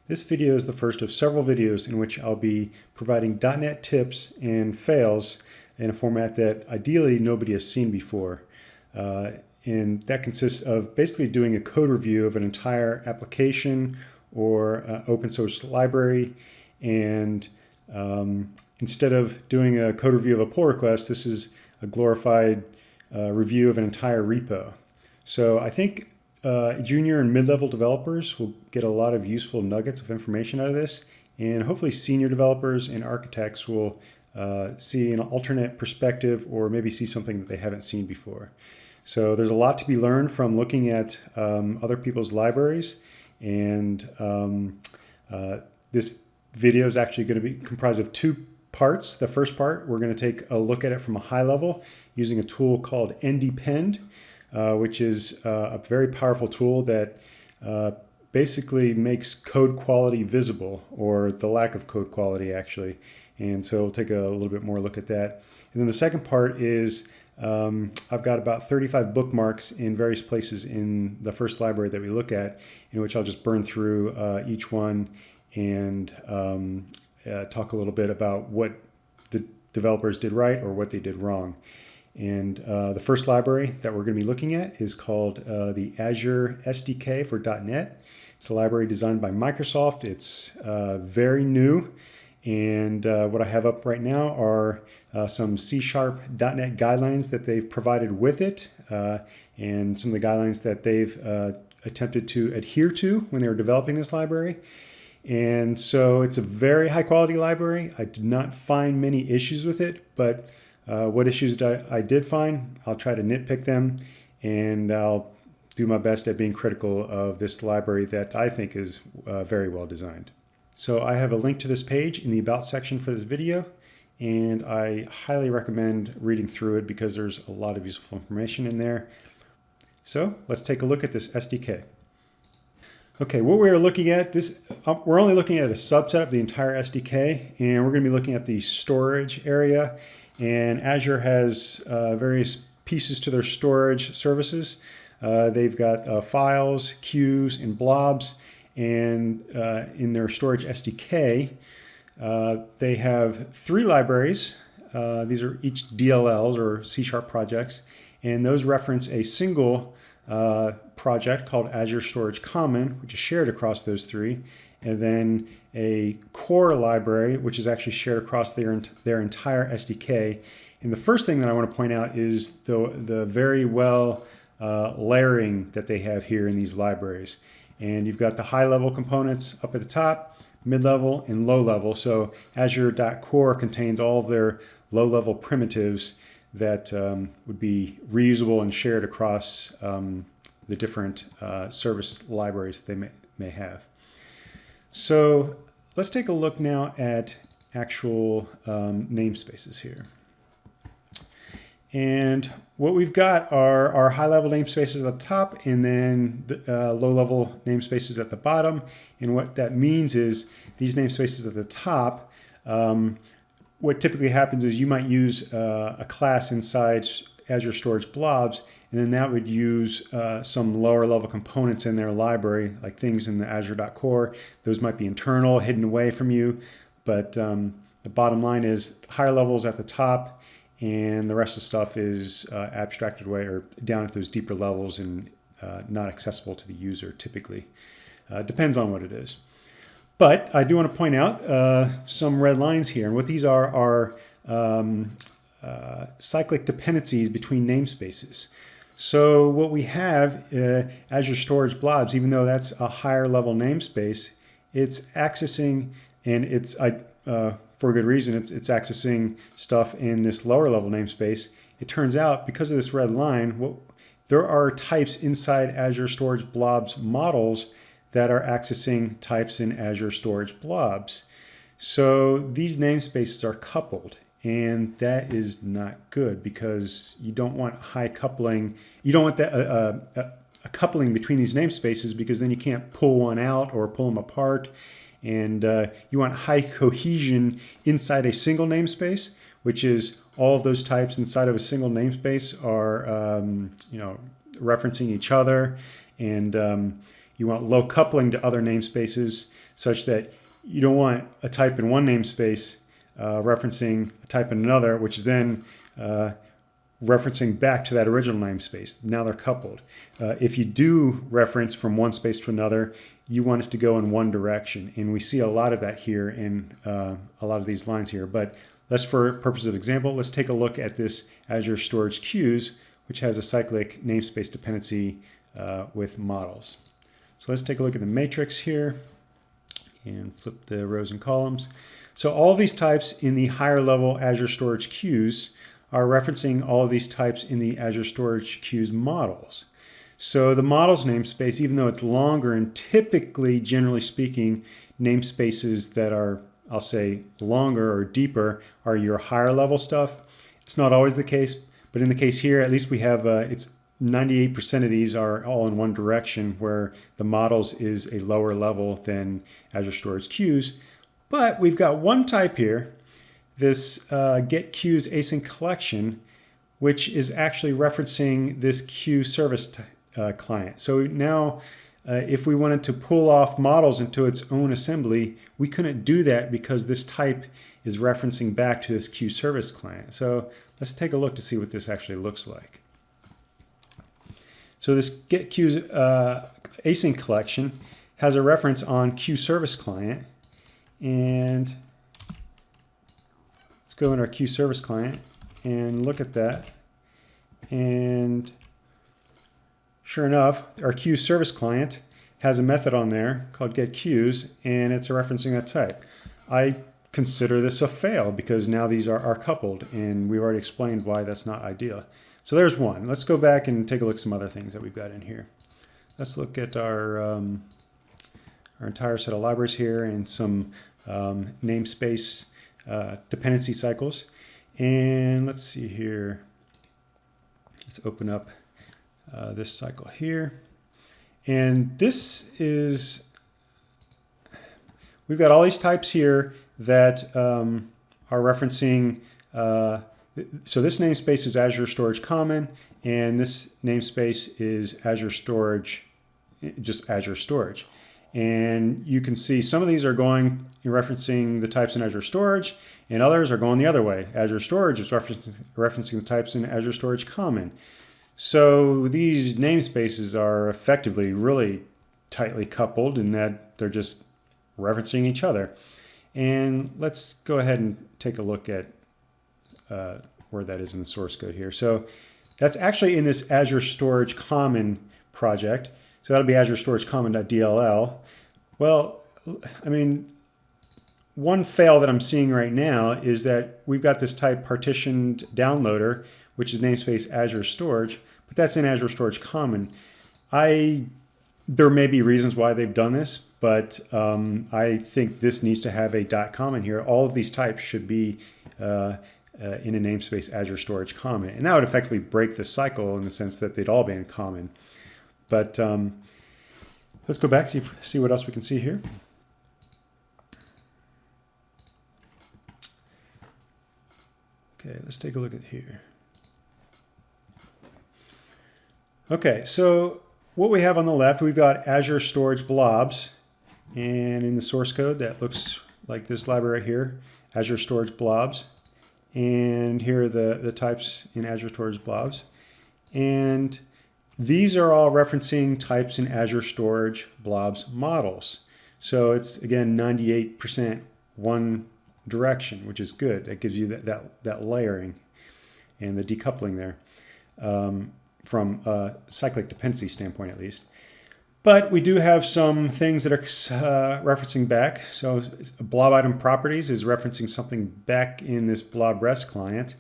This video is the first of several videos in which I'll be providing .NET tips and fails in a format that ideally nobody has seen before. And that consists of basically doing a code review of an entire application or open source library. And instead of doing a code review of a pull request, this is a glorified review of an entire repo. So I think junior and mid-level developers will get a lot of useful nuggets of information out of this, and hopefully senior developers and architects will see an alternate perspective or maybe see something that they haven't seen before. So there's a lot to be learned from looking at other people's libraries, and this video is actually going to be comprised of two parts. The first part, we're going to take a look at it from a high level using a tool called ndepend, which is a very powerful tool that basically makes code quality visible, or the lack of code quality actually. And so we'll take a little bit more look at that. And then the second part is I've got about 35 bookmarks in various places in the first library that we look at, in which I'll just burn through each one and talk a little bit about what the developers did right or what they did wrong. And the first library that we're going to be looking at is called the Azure SDK for .NET. It's a library designed by Microsoft. It's very new. And what I have up right now are some C# .NET guidelines that they've provided with it, and some of the guidelines that they've attempted to adhere to when they were developing this library. And so it's a very high quality library. I did not find many issues with it, but what issues I did find, I'll try to nitpick them, and I'll do my best at being critical of this library that I think is very well designed. So I have a link to this page in the About section for this video, and I highly recommend reading through it because there's a lot of useful information in there. So let's take a look at this SDK. Okay, what we're looking at, we're only looking at a subset of the entire SDK, and we're going to be looking at the storage area. And Azure has various pieces to their storage services. They've got files, queues, and blobs. And in their storage SDK, they have three libraries. These are each DLLs or C# projects. And those reference a single project called Azure Storage Common, which is shared across those three. And then a core library, which is actually shared across their entire SDK. And the first thing that I want to point out is the very well layering that they have here in these libraries. And you've got the high-level components up at the top, mid-level, and low-level. So Azure.core contains all of their low-level primitives that would be reusable and shared across the different service libraries that they may have. So let's take a look now at actual namespaces here. And what we've got are our high-level namespaces at the top, and then the low-level namespaces at the bottom. And what that means is these namespaces at the top, what typically happens is you might use a class inside Azure Storage Blobs, and then that would use some lower-level components in their library, like things in the Azure.core. Those might be internal, hidden away from you, but the bottom line is higher levels at the top, and the rest of the stuff is abstracted away or down at those deeper levels and not accessible to the user typically. Depends on what it is. But I do want to point out some red lines here. And what these are cyclic dependencies between namespaces. So what we have, Azure Storage Blobs, even though that's a higher level namespace, it's accessing, and it's for a good reason, it's accessing stuff in this lower level namespace. It turns out, because of this red line, there are types inside Azure Storage Blobs models that are accessing types in Azure Storage Blobs. So these namespaces are coupled, and that is not good because you don't want high coupling. You don't want that a coupling between these namespaces, because then you can't pull one out or pull them apart. And you want high cohesion inside a single namespace, which is all of those types inside of a single namespace are referencing each other, and You want low coupling to other namespaces such that you don't want a type in one namespace referencing a type in another, which is then referencing back to that original namespace. Now they're coupled. If you do reference from one space to another, you want it to go in one direction. And we see a lot of that here in a lot of these lines here. But let's, for purposes of example, let's take a look at this Azure Storage Queues, which has a cyclic namespace dependency with models. So let's take a look at the matrix here and flip the rows and columns. So all of these types in the higher level Azure Storage Queues are referencing all of these types in the Azure Storage Queues models. So the models namespace, even though it's longer and typically, generally speaking, namespaces that are, I'll say, longer or deeper are your higher level stuff. It's not always the case, but in the case here, at least we have, it's 98% of these are all in one direction, where the models is a lower level than Azure Storage Queues. But we've got one type here, this get queues async collection, which is actually referencing this queue service client. So now if we wanted to pull off models into its own assembly, we couldn't do that because this type is referencing back to this queue service client. So let's take a look to see what this actually looks like. So this get queues async collection has a reference on queue service client, and let's go in our queue service client and look at that. And sure enough, our queue service client has a method on there called get queues, and it's referencing that type. I consider this a fail because now these are coupled, and we've already explained why that's not ideal. So there's one. Let's go back and take a look at some other things that we've got in here. Let's look at our entire set of libraries here and some namespace dependency cycles. And let's see here. Let's open up this cycle here. And this is, we've got all these types here that are referencing, so this namespace is Azure Storage Common, and this namespace is Azure Storage, just Azure Storage. And you can see some of these are going, referencing the types in Azure Storage, and others are going the other way. Azure Storage is referencing the types in Azure Storage Common. So these namespaces are effectively really tightly coupled in that they're just referencing each other. And let's go ahead and take a look at where that is in the source code here. So that's actually in this Azure Storage Common project. So that'll be Azure Storage Common.dll. Well, I mean, one fail that I'm seeing right now is that we've got this type partitioned downloader, which is namespace Azure Storage, but that's in Azure Storage Common. There may be reasons why they've done this, but I think this needs to have a .common here. All of these types should be in a namespace Azure Storage Common. And that would effectively break the cycle in the sense that they'd all be in common. But let's go back, see what else we can see here. Okay, let's take a look at here. Okay, so what we have on the left, we've got Azure Storage Blobs. And in the source code, that looks like this library right here, Azure Storage Blobs. And here are the types in Azure Storage Blobs. And these are all referencing types in Azure Storage Blobs models. So it's, again, 98% one direction, which is good. That gives you that layering and the decoupling there from a cyclic dependency standpoint, at least. But we do have some things that are referencing back. So blob item properties is referencing something back in this blob REST client.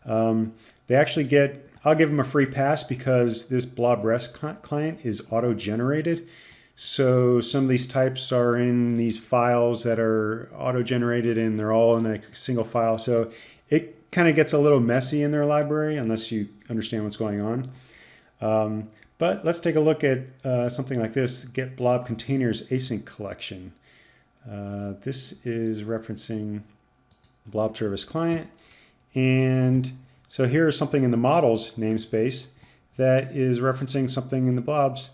They actually get, I'll give them a free pass because this blob REST client is auto-generated. So some of these types are in these files that are auto-generated and they're all in a single file. So it kind of gets a little messy in their library unless you understand what's going on. But let's take a look at something like this, get blob containers async collection. This is referencing blob service client. And so here's something in the models namespace that is referencing something in the blobs.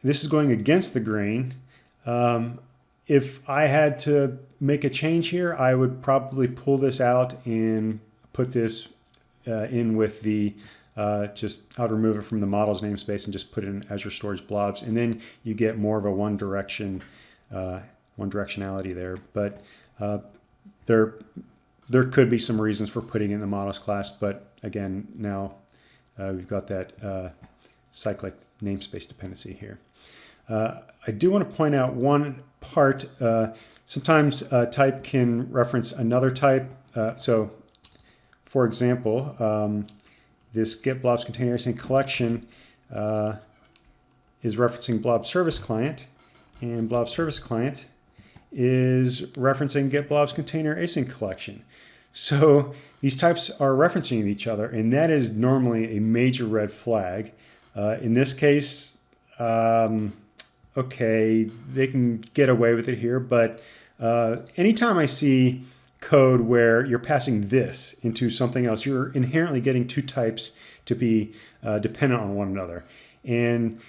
this is going against the grain. If I had to make a change here, I would probably pull this out and put this in with the I would remove it from the models namespace and just put it in Azure Storage Blobs, and then you get more of a one directionality there. But there could be some reasons for putting it in the models class, but again, now we've got that cyclic namespace dependency here. I do want to point out one part. Sometimes a type can reference another type. So, for example, this get blobs container async collection is referencing blob service client, and blob service client is referencing get blobs container async collection. So these types are referencing each other, and that is normally a major red flag. In this case, okay, they can get away with it here, but anytime I see code where you're passing this into something else, you're inherently getting two types to be dependent on one another. And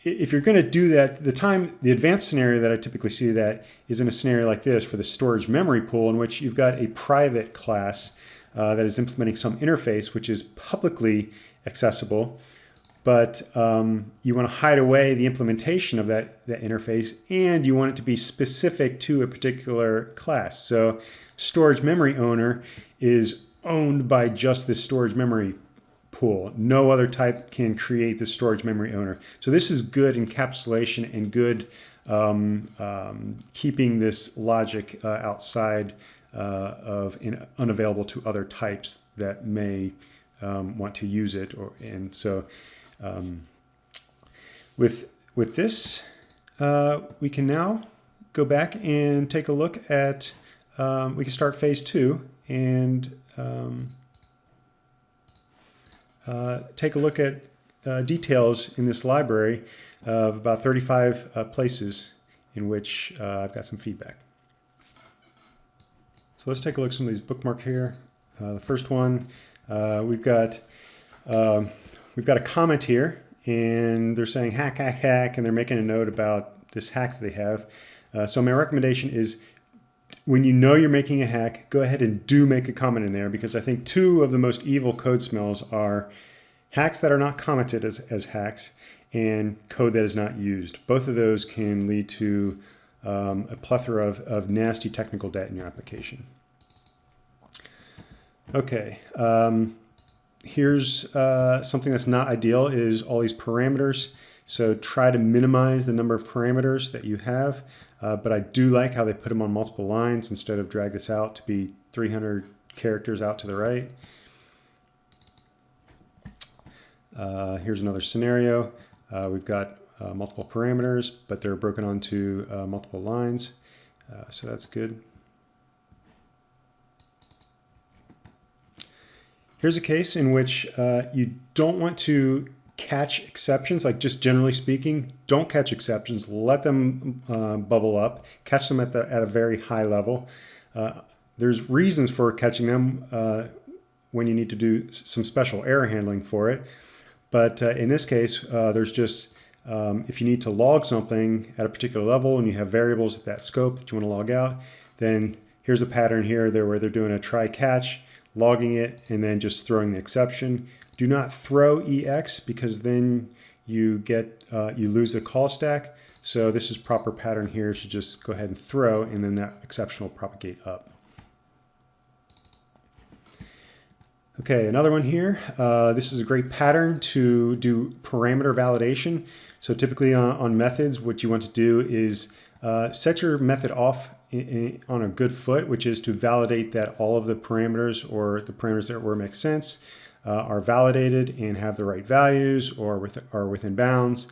if you're going to do that, the advanced scenario that I typically see that is in a scenario like this for the storage memory pool, in which you've got a private class that is implementing some interface which is publicly accessible, but you want to hide away the implementation of that interface, and you want it to be specific to a particular class. So storage memory owner is owned by just this storage memory pool. No other type can create the storage memory owner. So this is good encapsulation and good keeping this logic outside unavailable to other types that may want to use it. And so with this, we can now go back and take a look at, we can start phase 2 and take a look at details in this library of about 35 places in which I've got some feedback. So let's take a look at some of these bookmarks here. The first one, we've got a comment here, and they're saying hack, hack, hack, and they're making a note about this hack that they have. So my recommendation is, when you know you're making a hack, go ahead and do make a comment in there, because I think two of the most evil code smells are hacks that are not commented as hacks and code that is not used. Both of those can lead to a plethora of nasty technical debt in your application. Okay, here's something that's not ideal, is all these parameters. So try to minimize the number of parameters that you have. But I do like how they put them on multiple lines instead of drag this out to be 300 characters out to the right. Here's another scenario. We've got multiple parameters, but they're broken onto multiple lines. So that's good. Here's a case in which you don't want to catch exceptions, like just generally speaking, don't catch exceptions, let them bubble up, catch them at a very high level. There's reasons for catching them when you need to do some special error handling for it. But in this case, there's just, if you need to log something at a particular level and you have variables at that scope that you want to log out, then here's a pattern here where they're doing a try catch, logging it, and then just throwing the exception. Do not throw EX, because then you lose the call stack. So this is proper pattern here to just go ahead and throw, and then that exception will propagate up. Okay, another one here. This is a great pattern to do parameter validation. So typically on methods, what you want to do is set your method off on a good foot, which is to validate that all of the parameters, or the parameters that make sense, are validated and have the right values or are within bounds.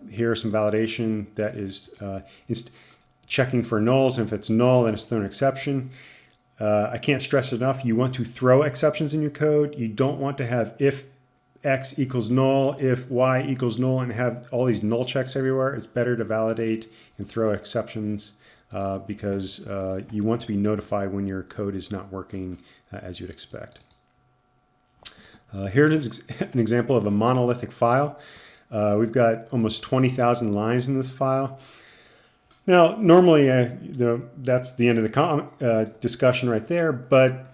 Here are some validation that is checking for nulls, and if it's null, then it's thrown an exception. I can't stress enough, you want to throw exceptions in your code. You don't want to have if x equals null, if y equals null, and have all these null checks everywhere. It's better to validate and throw exceptions because you want to be notified when your code is not working as you'd expect. Here is an example of a monolithic file. We've got almost 20,000 lines in this file. Now, normally, that's the end of the discussion right there, but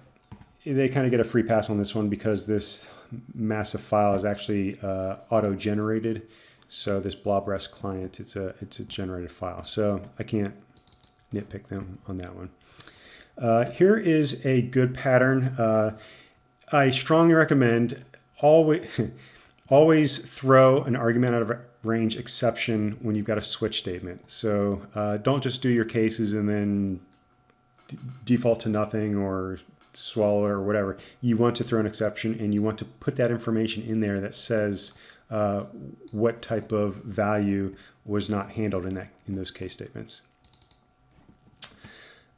they kind of get a free pass on this one because this massive file is actually auto-generated. So this blob rest client, it's a generated file. So I can't nitpick them on that one. Here is a good pattern. I strongly recommend always throw an argument out of range exception when you've got a switch statement. So don't just do your cases and then default to nothing or swallow it or whatever. You want to throw an exception, and you want to put that information in there that says what type of value was not handled in those case statements.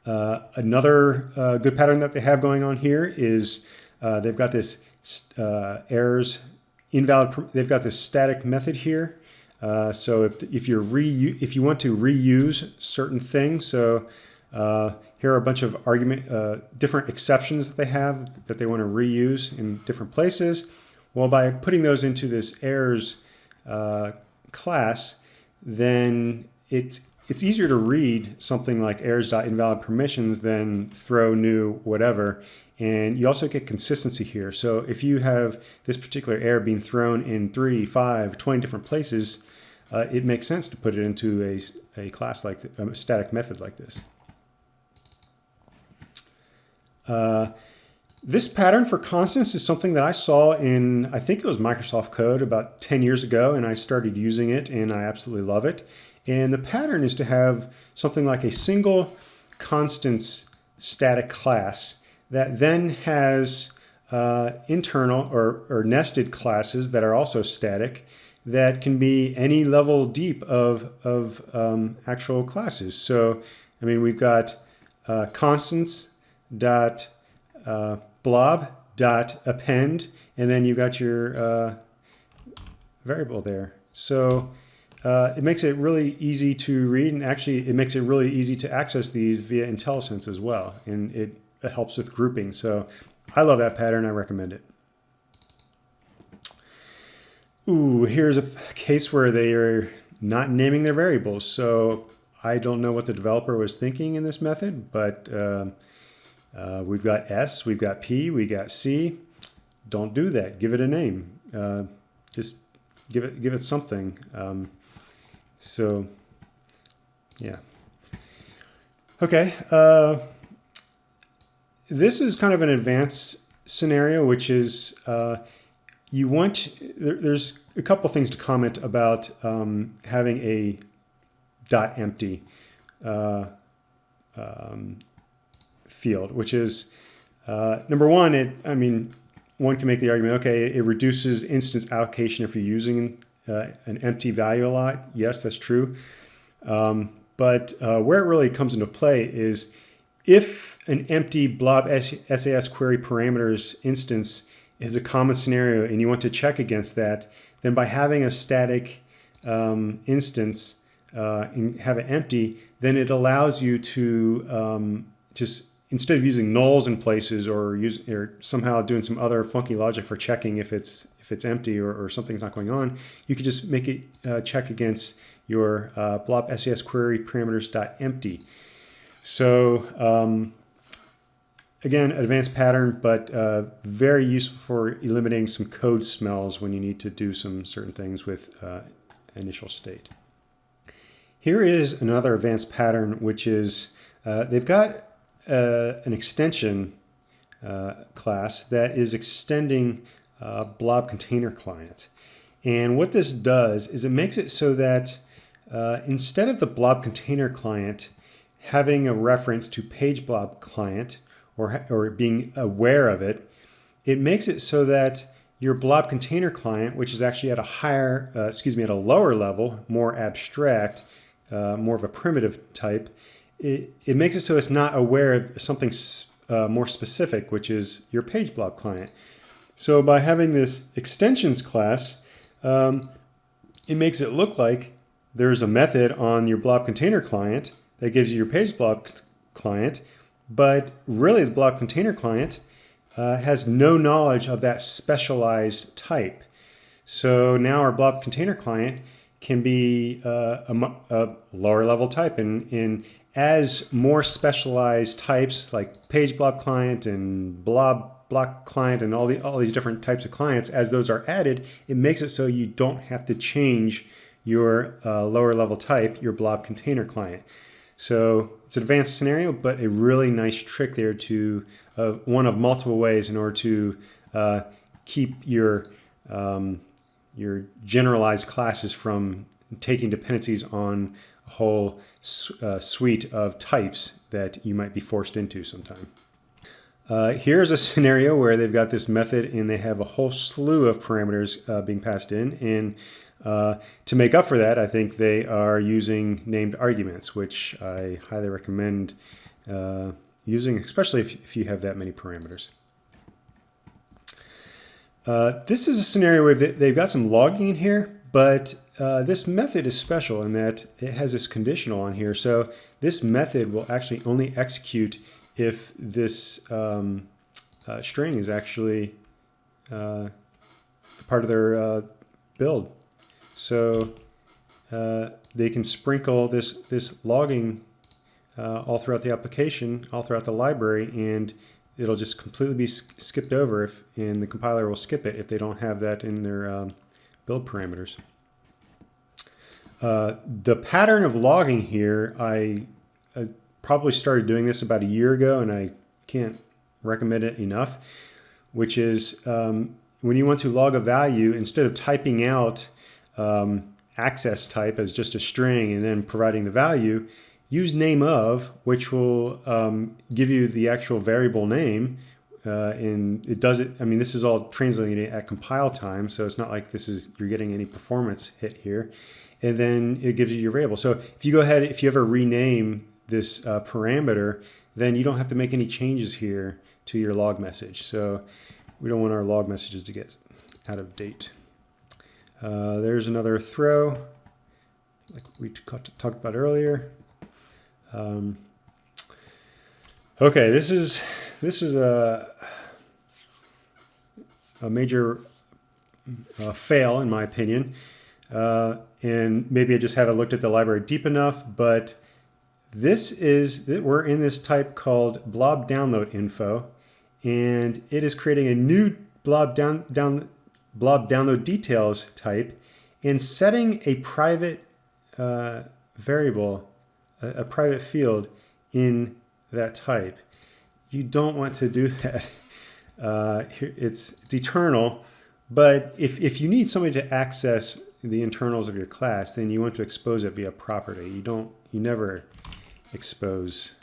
Another good pattern that they have going on here is they've got this errors invalid. They've got this static method here. So if you want to reuse certain things, so here are a bunch of different exceptions that they have that they want to reuse in different places. Well, by putting those into this errors class, then it's easier to read something like errors.invalidPermissions than throw new whatever. And you also get consistency here. So if you have this particular error being thrown in 3, 5, 20 different places, it makes sense to put it into a class like a static method like this. This pattern for constants is something that I saw in, I think it was Microsoft Code about 10 years ago, and I started using it, and I absolutely love it. And the pattern is to have something like a single constants static class that then has internal or nested classes that are also static that can be any level deep of actual classes. So, I mean, we've got constants.blob.append, and then you've got your variable there. So it makes it really easy to read, and actually it makes it really easy to access these via IntelliSense as well, and it helps with grouping. So I love that pattern. I recommend it. Ooh, here's a case where they are not naming their variables. So I don't know what the developer was thinking in this method, but we've got S, we've got P, we got C. Don't do that. Give it a name. Just give it something. So yeah. Okay. This is kind of an advanced scenario, which is there's a couple things to comment about having a .empty field, which is number one. One can make the argument, okay, it reduces instance allocation if you're using an empty value a lot. Yes, that's true. But where it really comes into play is if an empty blob SAS query parameters instance is a common scenario and you want to check against that, then by having a static instance and have it empty, then it allows you to just, instead of using nulls in places or somehow doing some other funky logic for checking if it's empty or something's not going on, you could just make it check against your blob SAS query parameters.empty. So again, advanced pattern, but very useful for eliminating some code smells when you need to do some certain things with initial state. Here is another advanced pattern, which is they've got an extension class that is extending blob container client. And what this does is it makes it so that instead of the blob container client having a reference to page blob client or being aware of it, it makes it so that your blob container client, which is actually at a at a lower level, more abstract, more of a primitive type, it makes it so it's not aware of something more specific, which is your page blob client. So by having this extensions class, it makes it look like there's a method on your blob container client that gives you your page blob client, but really the blob container client has no knowledge of that specialized type. So now our blob container client can be a lower level type, and as more specialized types like page blob client and blob block client and all these different types of clients, as those are added, it makes it so you don't have to change your lower level type, your blob container client. So it's an advanced scenario, but a really nice trick there to one of multiple ways in order to keep your generalized classes from taking dependencies on a whole suite of types that you might be forced into sometime. Here's a scenario where they've got this method and they have a whole slew of parameters being passed in. And to make up for that, I think they are using named arguments, which I highly recommend using, especially if you have that many parameters. This is a scenario where they've got some logging in here, but this method is special in that it has this conditional on here. So this method will actually only execute if this string is actually part of their build. So they can sprinkle this logging all throughout the application, all throughout the library, and it'll just completely be skipped over, and the compiler will skip it if they don't have that in their build parameters. The pattern of logging here, I probably started doing this about a year ago, and I can't recommend it enough, which is when you want to log a value, instead of typing out access type as just a string and then providing the value, use name of, which will give you the actual variable name. And it does it, I mean, this is all translating at compile time, so it's not like you're getting any performance hit here. And then it gives you your variable. So if you go ahead, if you ever rename this parameter, then you don't have to make any changes here to your log message. So we don't want our log messages to get out of date. There's another throw, like we talked about earlier. Okay, this is a major fail in my opinion, and maybe I just haven't looked at the library deep enough. But we're in this type called blob download info, and it is creating a new blob download details type and setting a private variable, a private field in that type. You don't want to do that. It's eternal, but if you need somebody to access the internals of your class, then you want to expose it via property. You never expose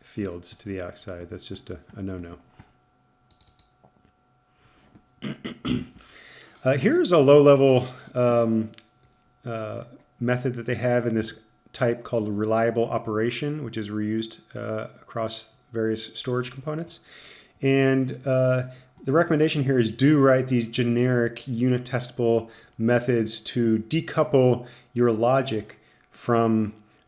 fields to the outside. That's just a no-no. Here's a low-level method that they have in this type called reliable operation, which is reused across various storage components. And the recommendation here is do write these generic unit testable methods to decouple your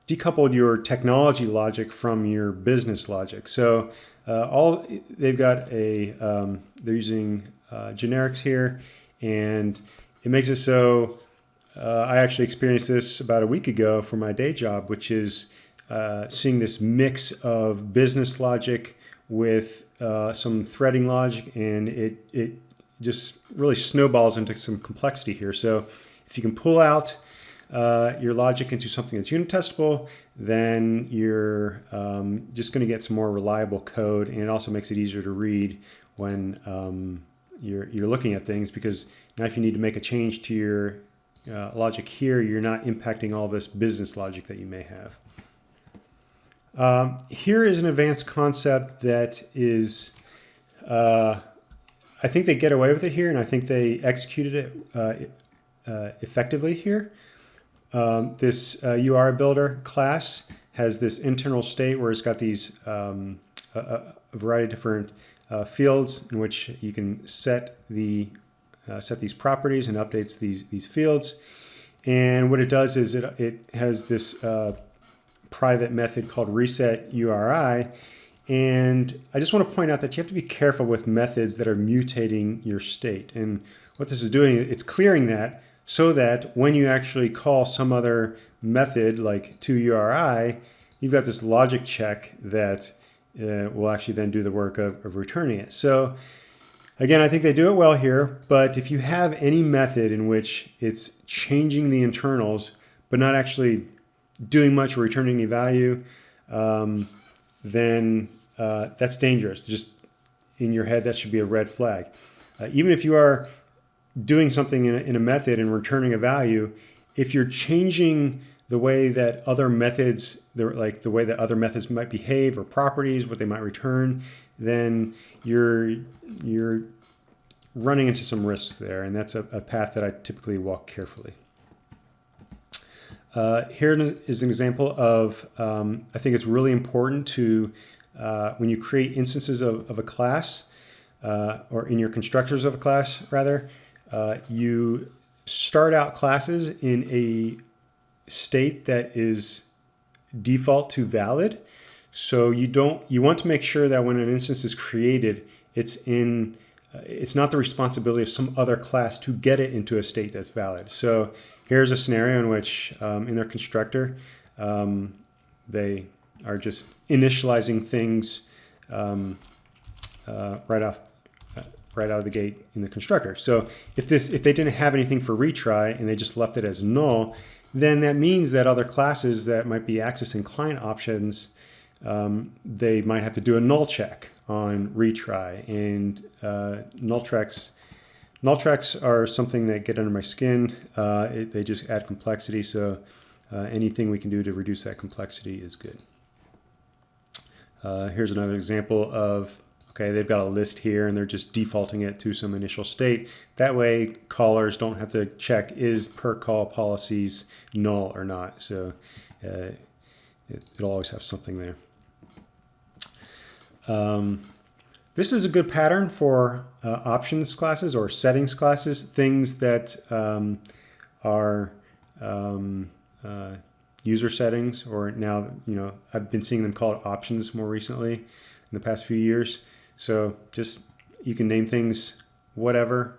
decouple your technology logic from your business logic. So they've got they're using generics here, and it makes it so I actually experienced this about a week ago for my day job, which is seeing this mix of business logic with some threading logic, and it just really snowballs into some complexity here. So if you can pull out your logic into something that's unit testable, then you're just going to get some more reliable code, and it also makes it easier to read when you're looking at things, because now if you need to make a change to your logic here, you're not impacting all this business logic that you may have. Here is an advanced concept that is, I think they get away with it here, and I think they executed it effectively here. This URI builder class has this internal state where it's got these a variety of different fields in which you can set these properties and updates these fields. And what it does is it has this private method called reset URI, And I just want to point out that you have to be careful with methods that are mutating your state. And what this is doing, it's clearing that so that when you actually call some other method like toURI, you've got this logic check that will actually then do the work of returning it. So again, I think they do it well here, but if you have any method in which it's changing the internals, but not actually doing much or returning any value, then that's dangerous. Just in your head, that should be a red flag. Even if you are doing something in a method and returning a value, if you're changing the way that other methods, like the way that other methods might behave or properties, what they might return, then you're running into some risks there, and that's a path that I typically walk carefully. Here is an example of, I think it's really important to, when you create instances of a class, or in your constructors of a class, rather, you start out classes in a state that is default to valid. So you want to make sure that when an instance is created, it's not the responsibility of some other class to get it into a state that's valid. So here's a scenario in which in their constructor, they are just initializing things right out of the gate in the constructor. So if they didn't have anything for retry and they just left it as null, then that means that other classes that might be accessing client options, they might have to do a null check on retry. And null checks are something that get under my skin. They just add complexity. So anything we can do to reduce that complexity is good. Here's another example of, okay, they've got a list here and they're just defaulting it to some initial state. That way callers don't have to check is per call policies null or not. So it'll always have something there. This is a good pattern for options classes or settings classes, things that are user settings, or now, I've been seeing them called options more recently in the past few years. So just, you can name things whatever,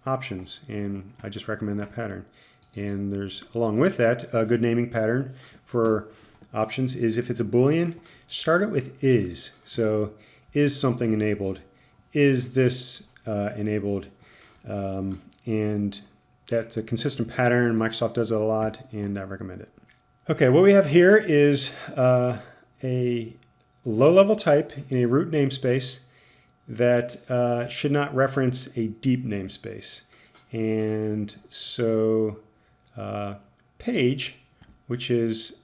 options, and I just recommend that pattern. And there's, along with that, a good naming pattern for options is if it's a Boolean, start it with is. So is something enabled? Is this enabled? And that's a consistent pattern. Microsoft does it a lot, and I recommend it. Okay, what we have here is a low-level type in a root namespace that should not reference a deep namespace. And so page, which is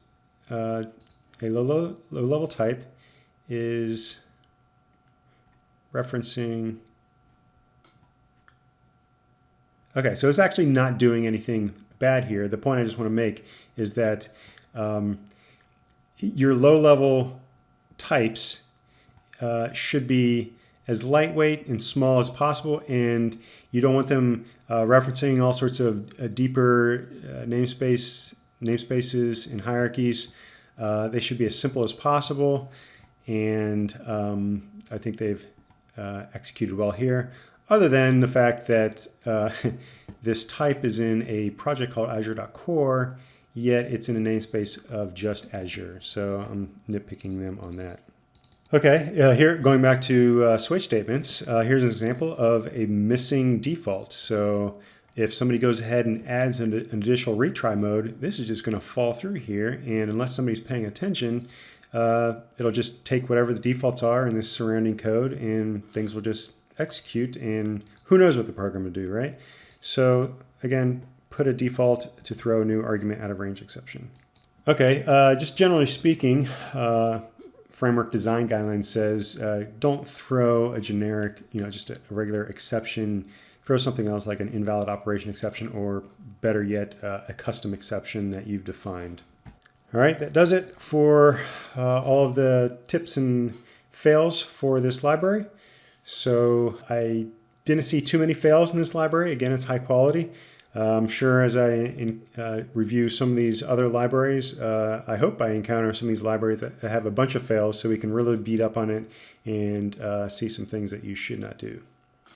a low-level type, is referencing. Okay, so it's actually not doing anything bad here. The point I just want to make is that your low-level types should be as lightweight and small as possible, and you don't want them referencing all sorts of deeper namespaces and hierarchies. They should be as simple as possible, and I think they've executed well here, other than the fact that this type is in a project called Azure.core, yet it's in a namespace of just Azure. So I'm nitpicking them on that. Okay, here, going back to switch statements, here's an example of a missing default. So if somebody goes ahead and adds an additional retry mode, this is just going to fall through here, and unless somebody's paying attention, it'll just take whatever the defaults are in this surrounding code, and things will just execute, and who knows what the program will do, right? So again, put a default to throw a new argument out of range exception. Okay, just generally speaking, framework design guidelines says don't throw a generic, just a regular exception. Throw something else like an invalid operation exception, or better yet, a custom exception that you've defined. All right, that does it for all of the tips and fails for this library. So I didn't see too many fails in this library. Again, it's high quality. I'm sure as I review some of these other libraries, I hope I encounter some of these libraries that have a bunch of fails so we can really beat up on it and see some things that you should not do.